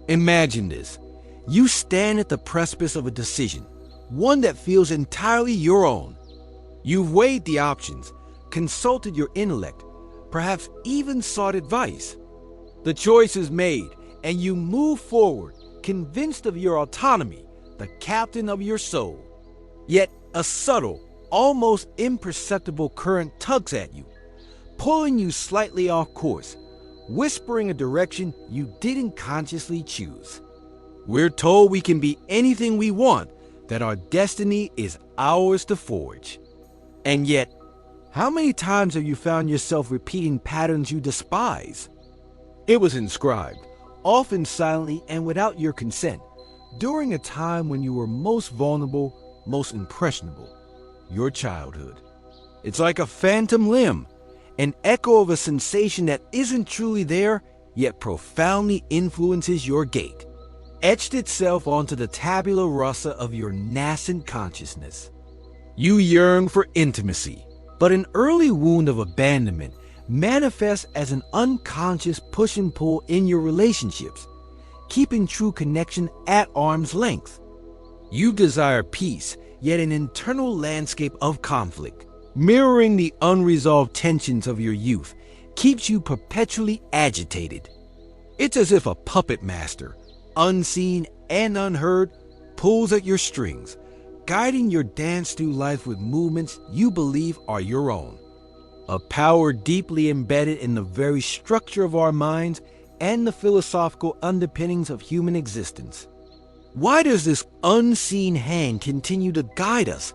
Imagine this. You stand at the precipice of a decision, one that feels entirely your own. You've weighed the options, consulted your intellect, perhaps even sought advice. The choice is made, and you move forward, convinced of your autonomy, the captain of your soul. Yet a subtle, almost imperceptible current tugs at you, pulling you slightly off course, whispering a direction you didn't consciously choose. We're told we can be anything we want, that our destiny is ours to forge. And yet, how many times have you found yourself repeating patterns you despise? It was inscribed, often silently and without your consent, during a time when you were most vulnerable, most impressionable, your childhood. It's like a phantom limb, an echo of a sensation that isn't truly there, yet profoundly influences your gait, etched itself onto the tabula rasa of your nascent consciousness. You yearn for intimacy, but an early wound of abandonment manifests as an unconscious push and pull in your relationships, keeping true connection at arm's length. You desire peace, yet an internal landscape of conflict, mirroring the unresolved tensions of your youth, keeps you perpetually agitated. It's as if a puppet master, unseen and unheard, pulls at your strings, guiding your dance through life with movements you believe are your own. A power deeply embedded in the very structure of our minds and the philosophical underpinnings of human existence. Why does this unseen hand continue to guide us,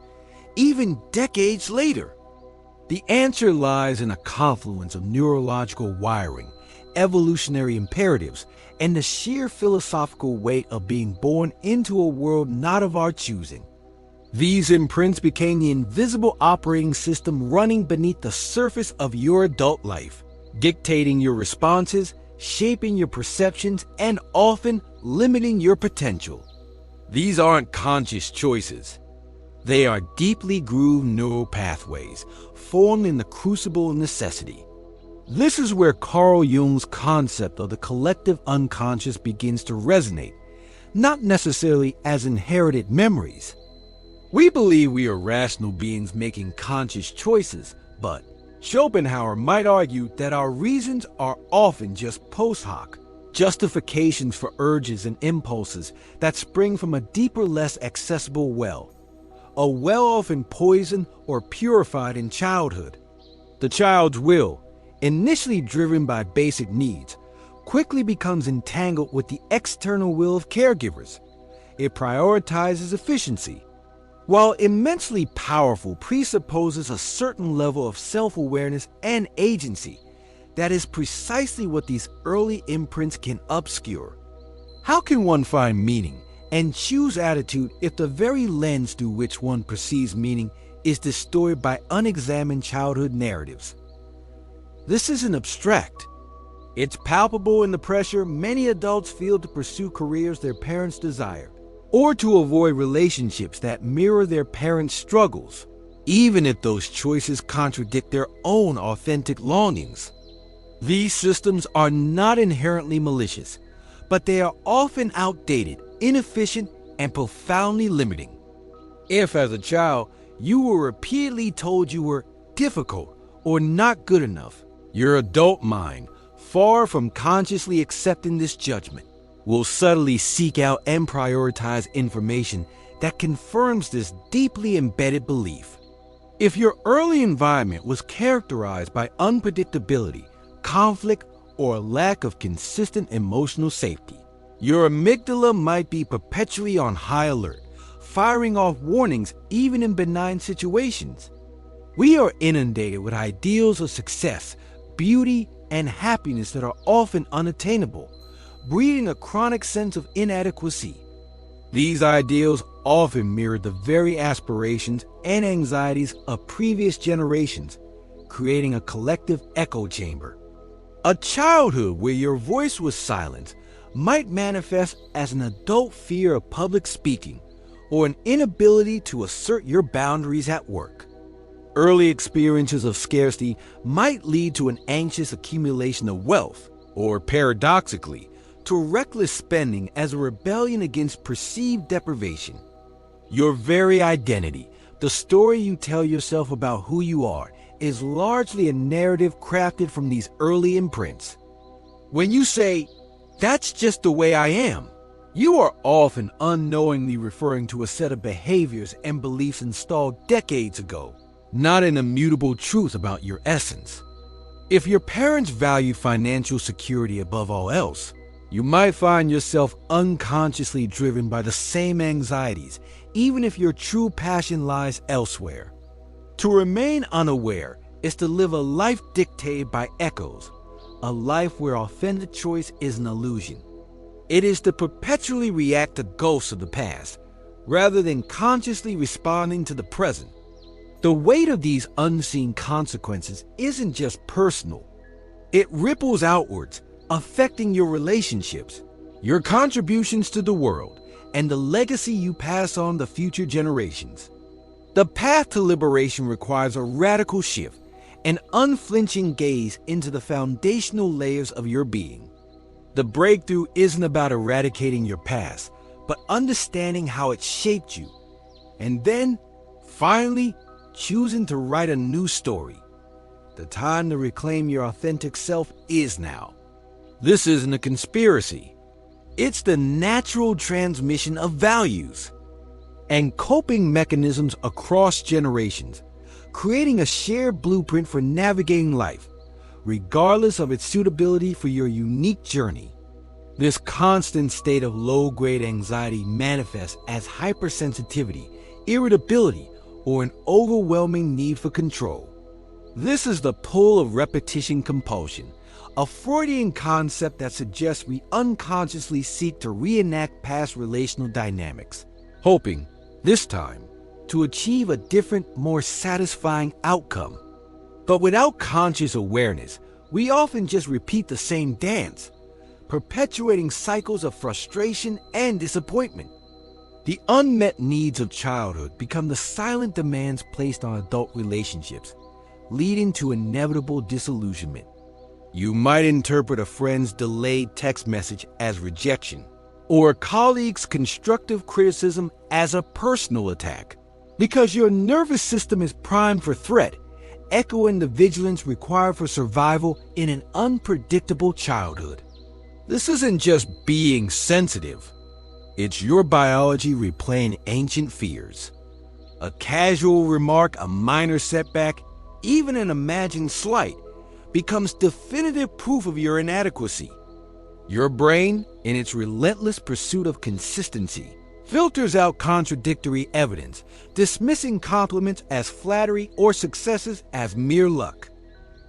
even decades later? The answer lies in a confluence of neurological wiring, evolutionary imperatives, and the sheer philosophical weight of being born into a world not of our choosing. These imprints became the invisible operating system running beneath the surface of your adult life, dictating your responses, shaping your perceptions, and often limiting your potential. These aren't conscious choices. They are deeply grooved neural pathways, formed in the crucible of necessity. This is where Carl Jung's concept of the collective unconscious begins to resonate, not necessarily as inherited memories. We believe we are rational beings making conscious choices, but Schopenhauer might argue that our reasons are often just post hoc, justifications for urges and impulses that spring from a deeper, less accessible well, a well often poisoned or purified in childhood. The child's will, initially driven by basic needs, quickly becomes entangled with the external will of caregivers. It prioritizes efficiency. While immensely powerful, presupposes a certain level of self-awareness and agency that is precisely what these early imprints can obscure. How can one find meaning and choose attitude if the very lens through which one perceives meaning is distorted by unexamined childhood narratives? This isn't abstract. It's palpable in the pressure many adults feel to pursue careers their parents desire, or to avoid relationships that mirror their parents' struggles, even if those choices contradict their own authentic longings. These systems are not inherently malicious, but they are often outdated, inefficient, and profoundly limiting. If, as a child, you were repeatedly told you were difficult or not good enough, your adult mind, far from consciously accepting this judgment, will subtly seek out and prioritize information that confirms this deeply embedded belief. If your early environment was characterized by unpredictability, conflict, or a lack of consistent emotional safety, your amygdala might be perpetually on high alert, firing off warnings even in benign situations. We are inundated with ideals of success, beauty, and happiness that are often unattainable, breeding a chronic sense of inadequacy. These ideals often mirror the very aspirations and anxieties of previous generations, creating a collective echo chamber. A childhood where your voice was silenced might manifest as an adult fear of public speaking or an inability to assert your boundaries at work. Early experiences of scarcity might lead to an anxious accumulation of wealth, or paradoxically, to reckless spending as a rebellion against perceived deprivation. Your very identity, the story you tell yourself about who you are, is largely a narrative crafted from these early imprints. When you say, "That's just the way I am," you are often unknowingly referring to a set of behaviors and beliefs installed decades ago, not an immutable truth about your essence. If your parents valued financial security above all else, you might find yourself unconsciously driven by the same anxieties, even if your true passion lies elsewhere. To remain unaware is to live a life dictated by echoes, a life where authentic choice is an illusion. It is to perpetually react to ghosts of the past, rather than consciously responding to the present. The weight of these unseen consequences isn't just personal. It ripples outwards, affecting your relationships, your contributions to the world, and the legacy you pass on to future generations. The path to liberation requires a radical shift, an unflinching gaze into the foundational layers of your being. The breakthrough isn't about eradicating your past, but understanding how it shaped you, and then, finally, choosing to write a new story. The time to reclaim your authentic self is now. This isn't a conspiracy. It's the natural transmission of values and coping mechanisms across generations, creating a shared blueprint for navigating life, regardless of its suitability for your unique journey. This constant state of low-grade anxiety manifests as hypersensitivity, irritability, or an overwhelming need for control. This is the pull of repetition compulsion, a Freudian concept that suggests we unconsciously seek to reenact past relational dynamics, hoping, this time, to achieve a different, more satisfying outcome. But without conscious awareness, we often just repeat the same dance, perpetuating cycles of frustration and disappointment. The unmet needs of childhood become the silent demands placed on adult relationships, leading to inevitable disillusionment. You might interpret a friend's delayed text message as rejection, or a colleague's constructive criticism as a personal attack, because your nervous system is primed for threat, echoing the vigilance required for survival in an unpredictable childhood. This isn't just being sensitive. It's your biology replaying ancient fears. A casual remark, a minor setback, even an imagined slight, becomes definitive proof of your inadequacy. Your brain, in its relentless pursuit of consistency, filters out contradictory evidence, dismissing compliments as flattery or successes as mere luck.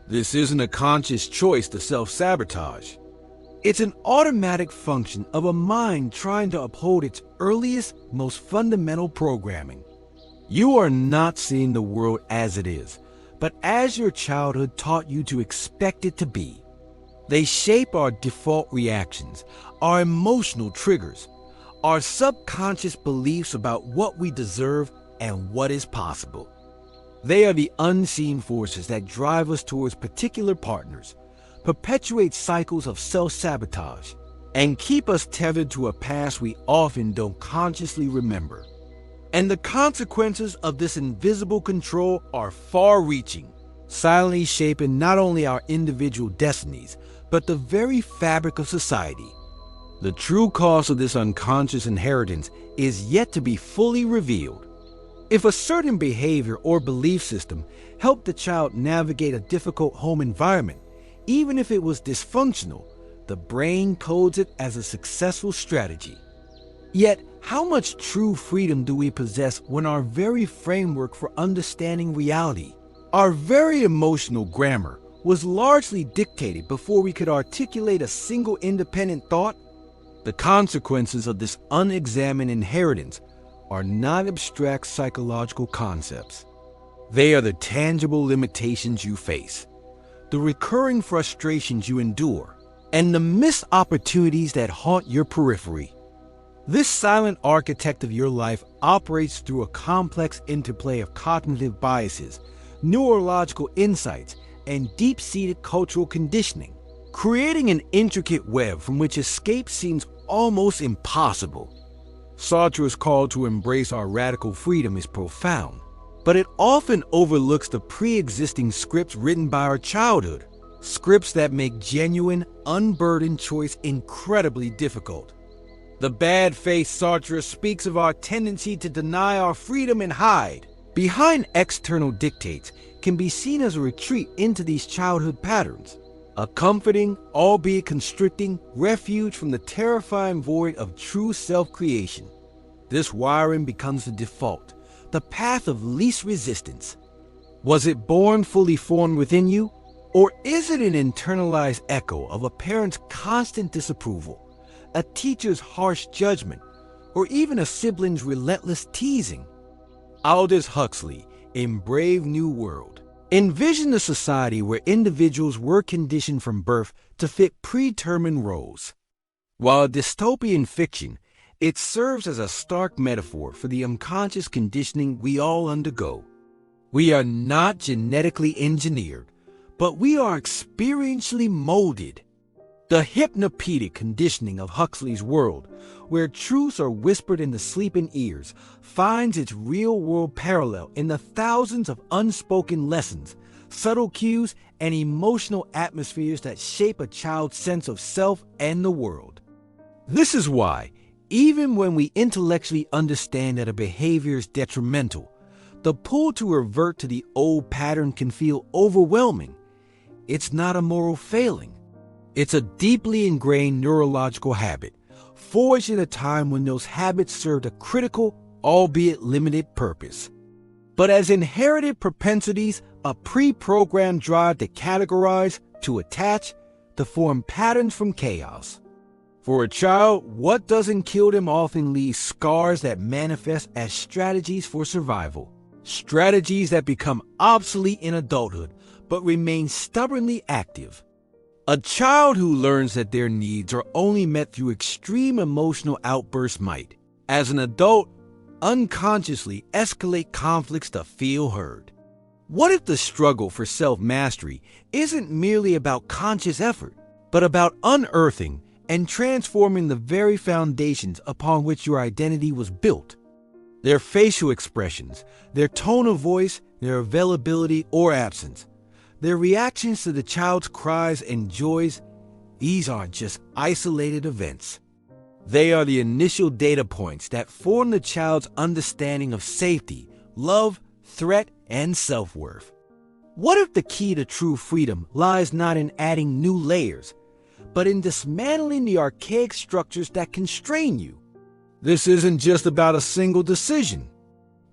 This isn't a conscious choice to self-sabotage. It's an automatic function of a mind trying to uphold its earliest, most fundamental programming. You are not seeing the world as it is, but as your childhood taught you to expect it to be. They shape our default reactions, our emotional triggers, our subconscious beliefs about what we deserve and what is possible. They are the unseen forces that drive us towards particular partners, perpetuate cycles of self-sabotage, and keep us tethered to a past we often don't consciously remember. And the consequences of this invisible control are far-reaching, silently shaping not only our individual destinies, but the very fabric of society. The true cause of this unconscious inheritance is yet to be fully revealed. If a certain behavior or belief system helped the child navigate a difficult home environment, even if it was dysfunctional, the brain codes it as a successful strategy. Yet, how much true freedom do we possess when our very framework for understanding reality, our very emotional grammar, was largely dictated before we could articulate a single independent thought? The consequences of this unexamined inheritance are not abstract psychological concepts. They are the tangible limitations you face, the recurring frustrations you endure, and the missed opportunities that haunt your periphery. This silent architect of your life operates through a complex interplay of cognitive biases, neurological insights, and deep-seated cultural conditioning, creating an intricate web from which escape seems almost impossible. Sartre's call to embrace our radical freedom is profound, but it often overlooks the pre-existing scripts written by our childhood, scripts that make genuine, unburdened choice incredibly difficult. The bad faith Sartre speaks of our tendency to deny our freedom and hide behind external dictates can be seen as a retreat into these childhood patterns, a comforting, albeit constricting, refuge from the terrifying void of true self-creation. This wiring becomes the default, the path of least resistance. Was it born fully formed within you, or is it an internalized echo of a parent's constant disapproval, a teacher's harsh judgment, or even a sibling's relentless teasing? Aldous Huxley, in Brave New World, envisioned a society where individuals were conditioned from birth to fit predetermined roles. While a dystopian fiction, it serves as a stark metaphor for the unconscious conditioning we all undergo. We are not genetically engineered, but we are experientially molded. The hypnopedic conditioning of Huxley's world, where truths are whispered in the sleeping ears, finds its real-world parallel in the thousands of unspoken lessons, subtle cues, and emotional atmospheres that shape a child's sense of self and the world. This is why, even when we intellectually understand that a behavior is detrimental, the pull to revert to the old pattern can feel overwhelming. It's not a moral failing. It's a deeply ingrained neurological habit, forged at a time when those habits served a critical, albeit limited purpose. But as inherited propensities, a pre-programmed drive to categorize, to attach, to form patterns from chaos. For a child, what doesn't kill them often leaves scars that manifest as strategies for survival, strategies that become obsolete in adulthood, but remain stubbornly active. A child who learns that their needs are only met through extreme emotional outbursts might, as an adult, unconsciously escalate conflicts to feel heard. What if the struggle for self-mastery isn't merely about conscious effort, but about unearthing and transforming the very foundations upon which your identity was built? Their facial expressions, their tone of voice, their availability or absence, their reactions to the child's cries and joys, these aren't just isolated events. They are the initial data points that form the child's understanding of safety, love, threat, and self-worth. What if the key to true freedom lies not in adding new layers, but in dismantling the archaic structures that constrain you? This isn't just about a single decision.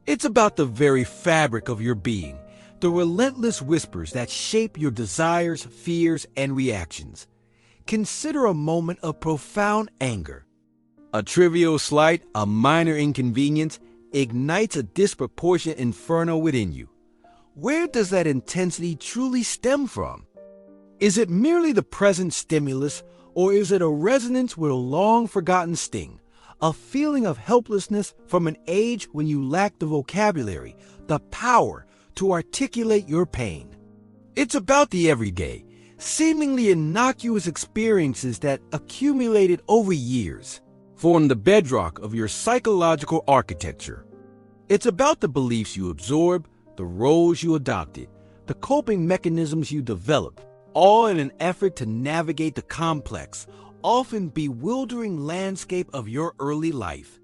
It's about the very fabric of your being, the relentless whispers that shape your desires, fears, and reactions. Consider a moment of profound anger. A trivial slight, a minor inconvenience, ignites a disproportionate inferno within you. Where does that intensity truly stem from? Is it merely the present stimulus, or is it a resonance with a long-forgotten sting, a feeling of helplessness from an age when you lacked the vocabulary, the power to articulate your pain? It's about the everyday, seemingly innocuous experiences that accumulated over years form the bedrock of your psychological architecture. It's about the beliefs you absorb, the roles you adopted, the coping mechanisms you developed, all in an effort to navigate the complex, often bewildering landscape of your early life.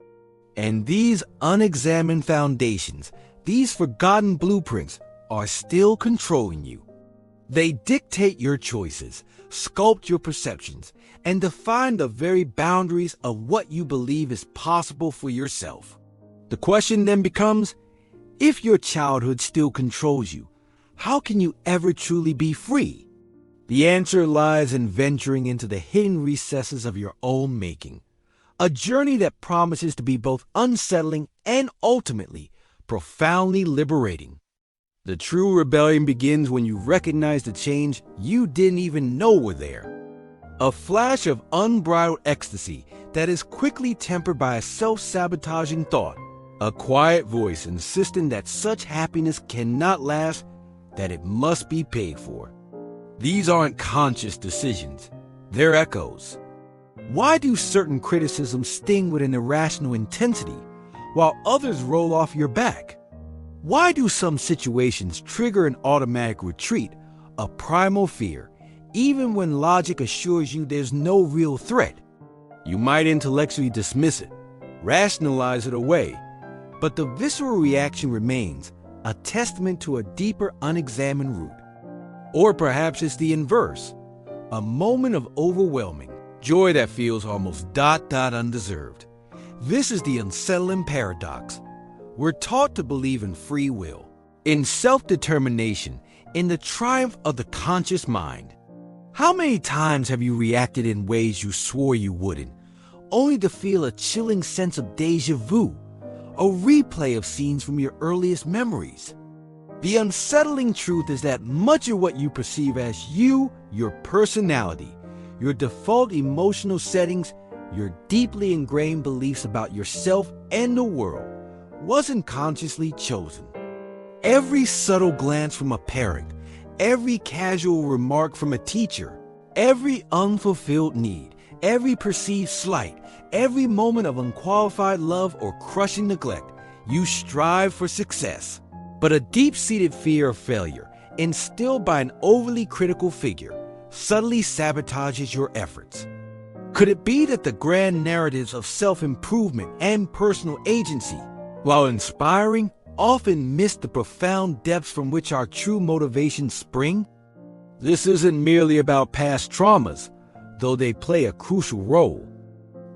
And these unexamined foundations, these forgotten blueprints, are still controlling you. They dictate your choices, sculpt your perceptions, and define the very boundaries of what you believe is possible for yourself. The question then becomes, if your childhood still controls you, how can you ever truly be free? The answer lies in venturing into the hidden recesses of your own making, a journey that promises to be both unsettling and ultimately profoundly liberating. The true rebellion begins when you recognize the change you didn't even know were there. A flash of unbridled ecstasy that is quickly tempered by a self-sabotaging thought, a quiet voice insisting that such happiness cannot last, that it must be paid for. These aren't conscious decisions, they're echoes. Why do certain criticisms sting with an irrational intensity, while others roll off your back? Why do some situations trigger an automatic retreat, a primal fear, even when logic assures you there's no real threat? You might intellectually dismiss it, rationalize it away, but the visceral reaction remains, a testament to a deeper unexamined root. Or perhaps it's the inverse, a moment of overwhelming joy that feels almost undeserved. This is the unsettling paradox. We're taught to believe in free will, in self-determination, in the triumph of the conscious mind. How many times have you reacted in ways you swore you wouldn't, only to feel a chilling sense of déjà vu, a replay of scenes from your earliest memories? The unsettling truth is that much of what you perceive as you, your personality, your default emotional settings, your deeply ingrained beliefs about yourself and the world, wasn't consciously chosen. Every subtle glance from a parent, every casual remark from a teacher, every unfulfilled need, every perceived slight, every moment of unqualified love or crushing neglect, you strive for success. But a deep-seated fear of failure, instilled by an overly critical figure, subtly sabotages your efforts. Could it be that the grand narratives of self-improvement and personal agency, while inspiring, often miss the profound depths from which our true motivations spring? This isn't merely about past traumas, though they play a crucial role.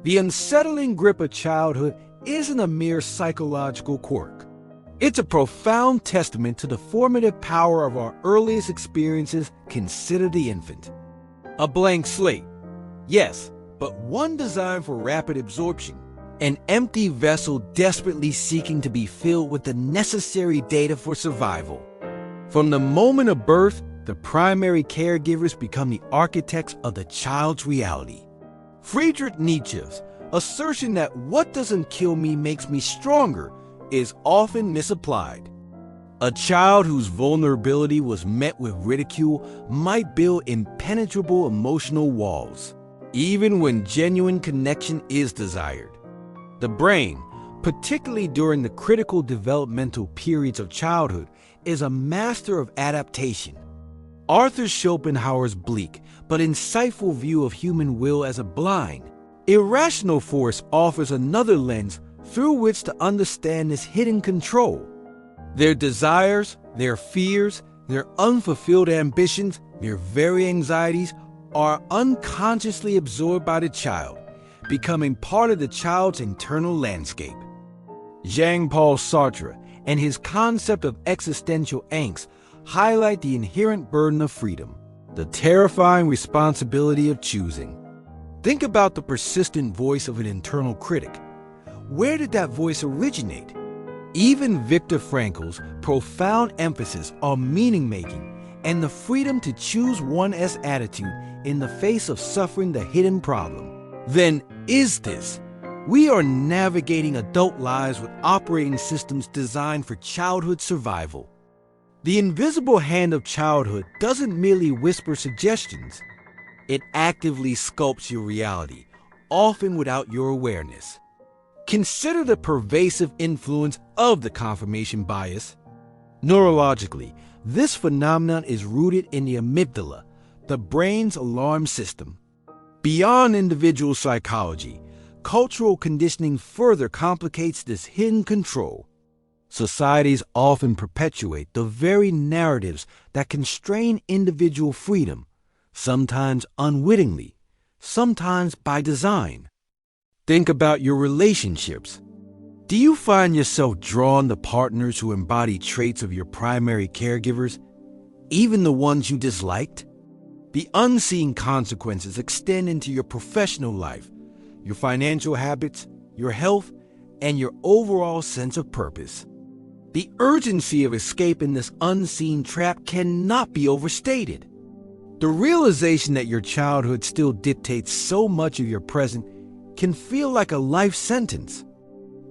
The unsettling grip of childhood isn't a mere psychological quirk. It's a profound testament to the formative power of our earliest experiences. Consider the infant. A blank slate, yes, but one designed for rapid absorption. An empty vessel desperately seeking to be filled with the necessary data for survival. From the moment of birth, the primary caregivers become the architects of the child's reality. Friedrich Nietzsche's assertion that what doesn't kill me makes me stronger is often misapplied. A child whose vulnerability was met with ridicule might build impenetrable emotional walls, even when genuine connection is desired. The brain, particularly during the critical developmental periods of childhood, is a master of adaptation. Arthur Schopenhauer's bleak but insightful view of human will as a blind, irrational force offers another lens through which to understand this hidden control. Their desires, their fears, their unfulfilled ambitions, their very anxieties are unconsciously absorbed by the child, becoming part of the child's internal landscape. Jean-Paul Sartre and his concept of existential angst highlight the inherent burden of freedom, the terrifying responsibility of choosing. Think about the persistent voice of an internal critic. Where did that voice originate? Even Viktor Frankl's profound emphasis on meaning-making and the freedom to choose one's attitude in the face of suffering the hidden problem. Then is this? We are navigating adult lives with operating systems designed for childhood survival. The invisible hand of childhood doesn't merely whisper suggestions. It actively sculpts your reality, often without your awareness. Consider the pervasive influence of the confirmation bias. Neurologically, this phenomenon is rooted in the amygdala, the brain's alarm system. Beyond individual psychology, cultural conditioning further complicates this hidden control. Societies often perpetuate the very narratives that constrain individual freedom, sometimes unwittingly, sometimes by design. Think about your relationships. Do you find yourself drawn to partners who embody traits of your primary caregivers, even the ones you disliked? The unseen consequences extend into your professional life, your financial habits, your health, and your overall sense of purpose. The urgency of escaping this unseen trap cannot be overstated. The realization that your childhood still dictates so much of your present can feel like a life sentence.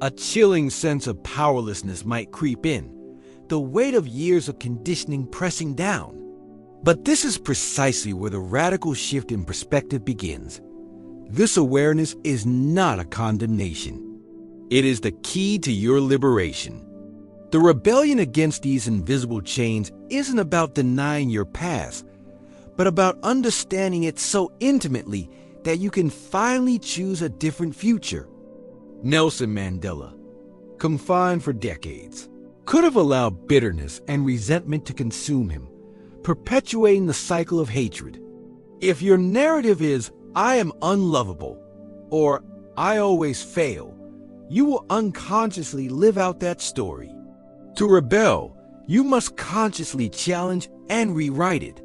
A chilling sense of powerlessness might creep in, the weight of years of conditioning pressing down. But this is precisely where the radical shift in perspective begins. This awareness is not a condemnation. It is the key to your liberation. The rebellion against these invisible chains isn't about denying your past, but about understanding it so intimately that you can finally choose a different future. Nelson Mandela, confined for decades, could have allowed bitterness and resentment to consume him, perpetuating the cycle of hatred. If your narrative is, "I am unlovable," or "I always fail," you will unconsciously live out that story. To rebel, you must consciously challenge and rewrite it.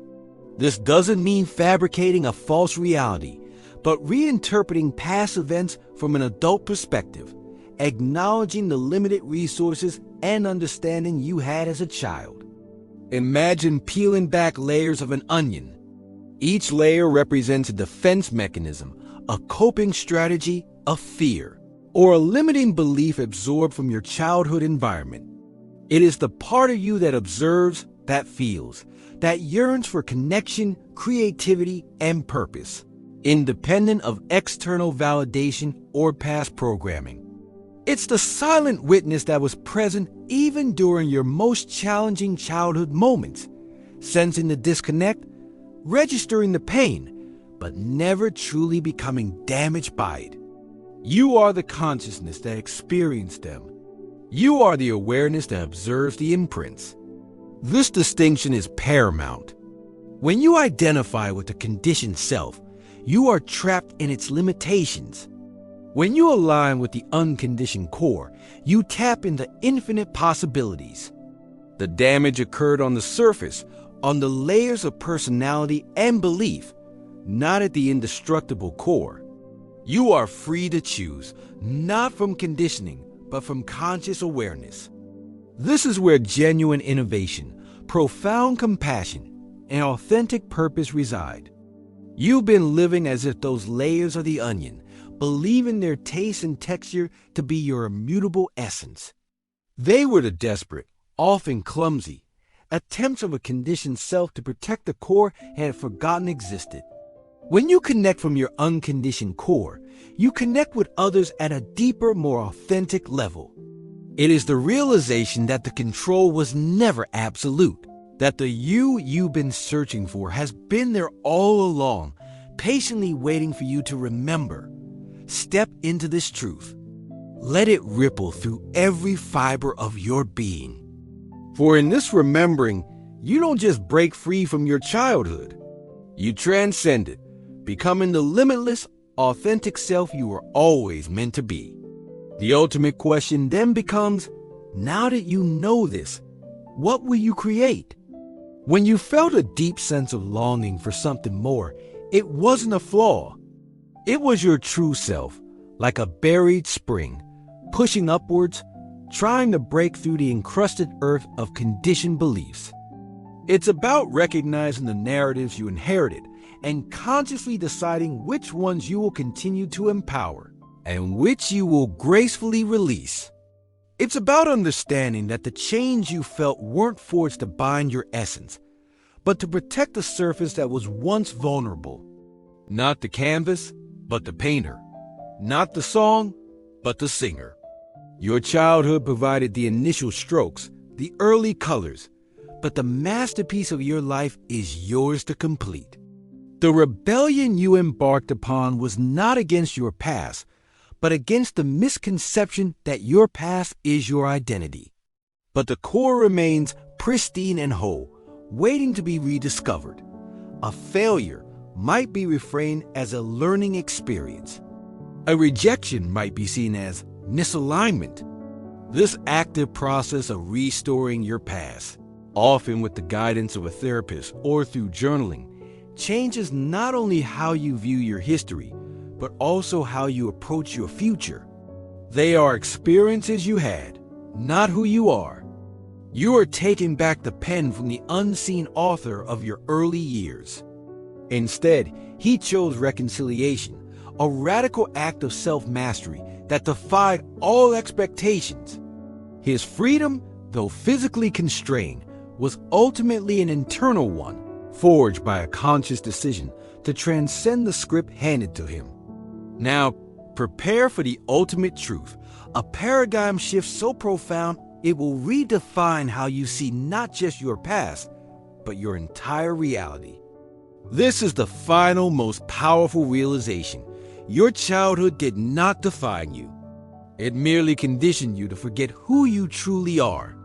This doesn't mean fabricating a false reality, but reinterpreting past events from an adult perspective, acknowledging the limited resources and understanding you had as a child. Imagine peeling back layers of an onion. Each layer represents a defense mechanism, a coping strategy, a fear, or a limiting belief absorbed from your childhood environment. It is the part of you that observes, that feels, that yearns for connection, creativity, and purpose, independent of external validation or past programming. It's the silent witness that was present even during your most challenging childhood moments, sensing the disconnect, registering the pain, but never truly becoming damaged by it. You are the consciousness that experienced them. You are the awareness that observes the imprints. This distinction is paramount. When you identify with the conditioned self, you are trapped in its limitations. When you align with the unconditioned core, you tap into infinite possibilities. The damage occurred on the surface, on the layers of personality and belief, not at the indestructible core. You are free to choose, not from conditioning, but from conscious awareness. This is where genuine innovation, profound compassion, and authentic purpose reside. You've been living as if those layers are the onion, believing their taste and texture to be your immutable essence. They were the desperate, often clumsy, attempts of a conditioned self to protect the core it had forgotten existed. When you connect from your unconditioned core, you connect with others at a deeper, more authentic level. It is the realization that the control was never absolute, that the you've been searching for has been there all along, patiently waiting for you to remember. Step into this truth. Let it ripple through every fiber of your being. For in this remembering, you don't just break free from your childhood. You transcend it, becoming the limitless, authentic self you were always meant to be. The ultimate question then becomes, now that you know this, what will you create? When you felt a deep sense of longing for something more, it wasn't a flaw. It was your true self, like a buried spring, pushing upwards, trying to break through the encrusted earth of conditioned beliefs. It's about recognizing the narratives you inherited and consciously deciding which ones you will continue to empower and which you will gracefully release. It's about understanding that the chains you felt weren't forged to bind your essence, but to protect the surface that was once vulnerable. Not the canvas, but the painter. Not the song, but the singer. Your childhood provided the initial strokes, the early colors, but the masterpiece of your life is yours to complete. The rebellion you embarked upon was not against your past, but against the misconception that your past is your identity. But the core remains pristine and whole, waiting to be rediscovered. A failure might be reframed as a learning experience. A rejection might be seen as misalignment. This active process of restoring your past, often with the guidance of a therapist or through journaling, changes not only how you view your history, but also how you approach your future. They are experiences you had, not who you are. You are taking back the pen from the unseen author of your early years. Instead, he chose reconciliation, a radical act of self-mastery that defied all expectations. His freedom, though physically constrained, was ultimately an internal one, forged by a conscious decision to transcend the script handed to him. Now, prepare for the ultimate truth, a paradigm shift so profound it will redefine how you see not just your past, but your entire reality. This is the final, most powerful realization. Your childhood did not define you. It merely conditioned you to forget who you truly are.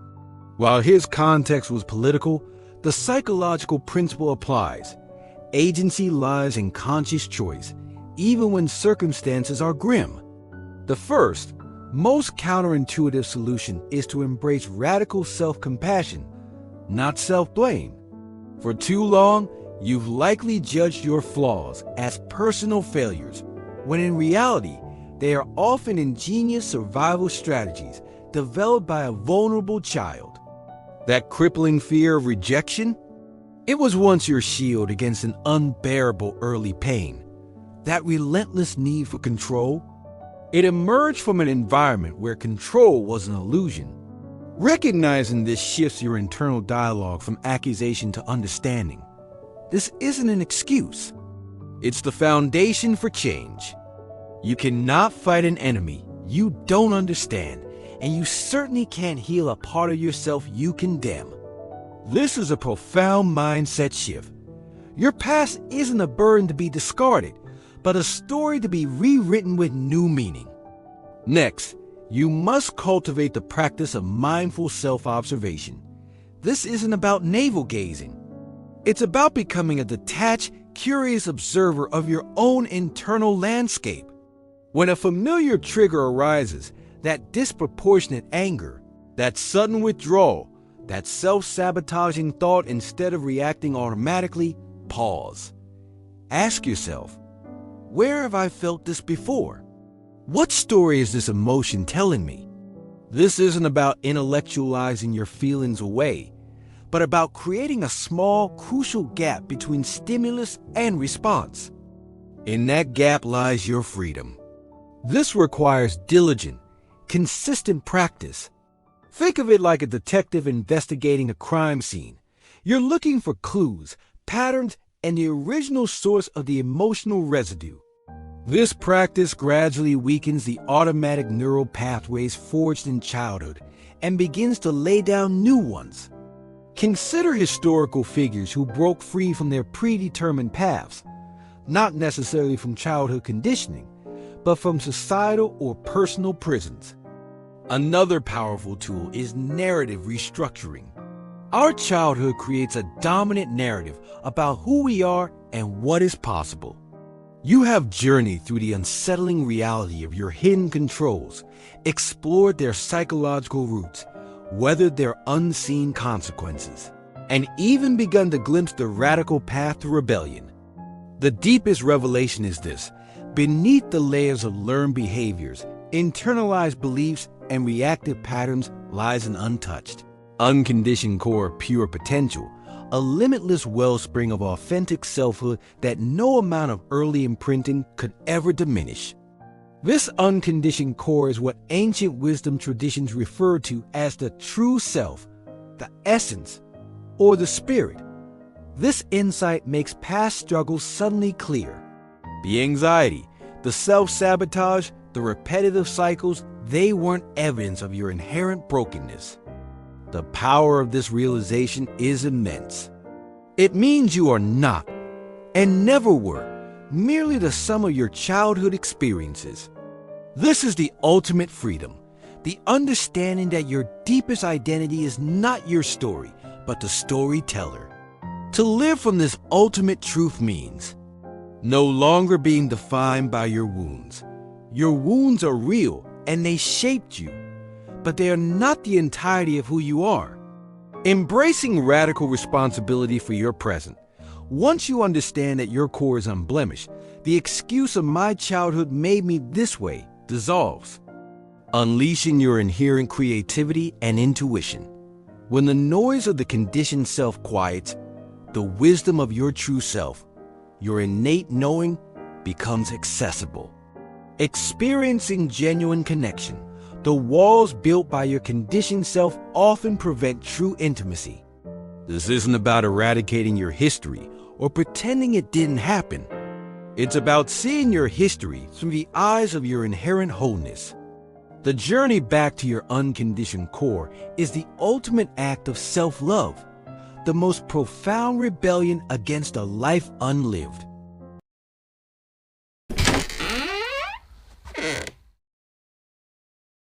While his context was political, the psychological principle applies. Agency lies in conscious choice, even when circumstances are grim. The first, most counterintuitive solution is to embrace radical self-compassion, not self-blame. For too long, you've likely judged your flaws as personal failures, when in reality, they are often ingenious survival strategies developed by a vulnerable child. That crippling fear of rejection? It was once your shield against an unbearable early pain. That relentless need for control? It emerged from an environment where control was an illusion. Recognizing this shifts your internal dialogue from accusation to understanding. This isn't an excuse. It's the foundation for change. You cannot fight an enemy you don't understand, and you certainly can't heal a part of yourself you condemn. This is a profound mindset shift. Your past isn't a burden to be discarded, but a story to be rewritten with new meaning. Next, you must cultivate the practice of mindful self-observation. This isn't about navel-gazing. It's about becoming a detached, curious observer of your own internal landscape. When a familiar trigger arises, that disproportionate anger, that sudden withdrawal, that self-sabotaging thought, instead of reacting automatically, pause. Ask yourself, where have I felt this before? What story is this emotion telling me? This isn't about intellectualizing your feelings away, but about creating a small, crucial gap between stimulus and response. In that gap lies your freedom. This requires diligent, consistent practice. Think of it like a detective investigating a crime scene. You're looking for clues, patterns, and the original source of the emotional residue. This practice gradually weakens the automatic neural pathways forged in childhood and begins to lay down new ones. Consider historical figures who broke free from their predetermined paths, not necessarily from childhood conditioning, but from societal or personal prisons. Another powerful tool is narrative restructuring. Our childhood creates a dominant narrative about who we are and what is possible. You have journeyed through the unsettling reality of your hidden controls, explored their psychological roots, weathered their unseen consequences, and even begun to glimpse the radical path to rebellion. The deepest revelation is this: beneath the layers of learned behaviors, internalized beliefs, and reactive patterns lies an untouched, unconditioned core of pure potential, a limitless wellspring of authentic selfhood that no amount of early imprinting could ever diminish. This unconditioned core is what ancient wisdom traditions refer to as the true self, the essence, or the spirit. This insight makes past struggles suddenly clear. The anxiety, the self-sabotage, the repetitive cycles, they weren't evidence of your inherent brokenness. The power of this realization is immense. It means you are not, and never were, merely the sum of your childhood experiences. This is the ultimate freedom, the understanding that your deepest identity is not your story, but the storyteller. To live from this ultimate truth means no longer being defined by your wounds. Your wounds are real and they shaped you, but they are not the entirety of who you are. Embracing radical responsibility for your present. Once you understand that your core is unblemished, the excuse of "my childhood made me this way" dissolves, unleashing your inherent creativity and intuition. When the noise of the conditioned self quiets, the wisdom of your true self, your innate knowing, becomes accessible. Experiencing genuine connection, the walls built by your conditioned self often prevent true intimacy. This isn't about eradicating your history or pretending it didn't happen. It's about seeing your history through the eyes of your inherent wholeness. The journey back to your unconditioned core is the ultimate act of self-love, the most profound rebellion against a life unlived.